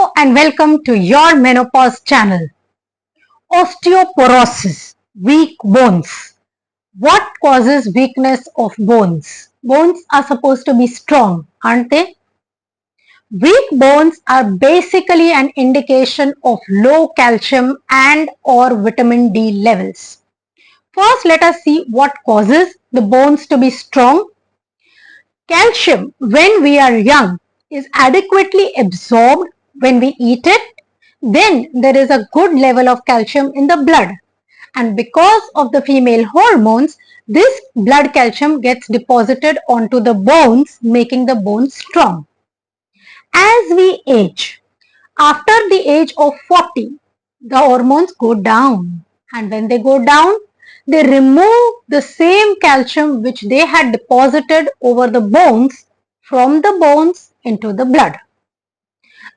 Hello and welcome to your menopause channel. Osteoporosis, weak bones. What causes weakness of bones? Bones are supposed to be strong, aren't they? Weak bones are basically an indication of low calcium and or vitamin D levels. First, let us see what causes the bones to be strong. Calcium, when we are young, is adequately absorbed when we eat it. Then there is a good level of calcium in the blood. And because of the female hormones, this blood calcium gets deposited onto the bones, making the bones strong. As we age, after the age of 40, the hormones go down. And when they go down, they remove the same calcium which they had deposited over the bones from the bones into the blood.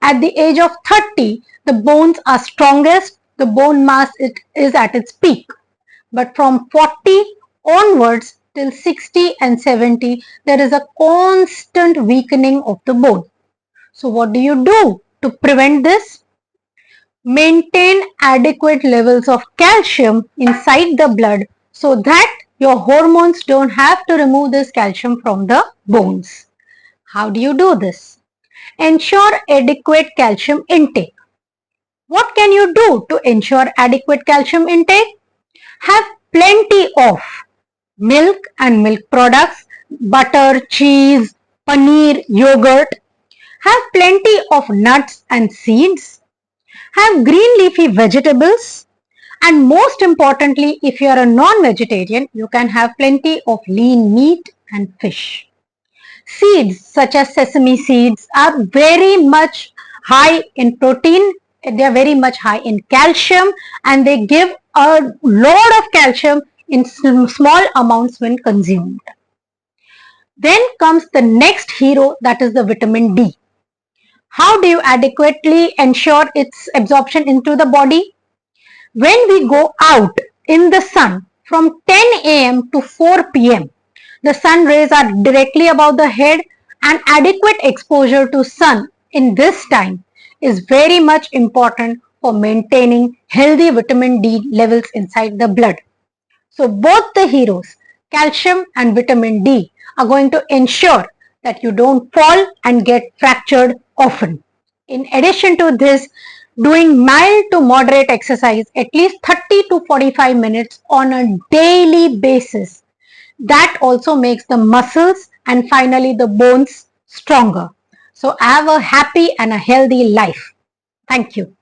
At the age of 30, the bones are strongest, the bone mass is at its peak. But from 40 onwards till 60 and 70, there is a constant weakening of the bone. So what do you do to prevent this? Maintain adequate levels of calcium inside the blood so that your hormones don't have to remove this calcium from the bones. How do you do this? Ensure adequate calcium intake. What can you do to ensure adequate calcium intake? Have plenty of milk and milk products, butter, cheese, paneer, yogurt. Have plenty of nuts and seeds. Have green leafy vegetables. And most importantly, if you are a non-vegetarian, you can have plenty of lean meat and fish. Seeds such as sesame seeds are very much high in protein, they are very much high in calcium, and they give a lot of calcium in small amounts when consumed. Then comes the next hero, that is the vitamin D. How do you adequately ensure its absorption into the body? When we go out in the sun from 10 a.m. to 4 p.m., the sun rays are directly above the head, and adequate exposure to sun in this time is very much important for maintaining healthy vitamin D levels inside the blood. So both the heroes, calcium and vitamin D, are going to ensure that you don't fall and get fractured often. In addition to this, doing mild to moderate exercise at least 30 to 45 minutes on a daily basis, that also makes the muscles and finally the bones stronger. So have a happy and a healthy life. Thank you.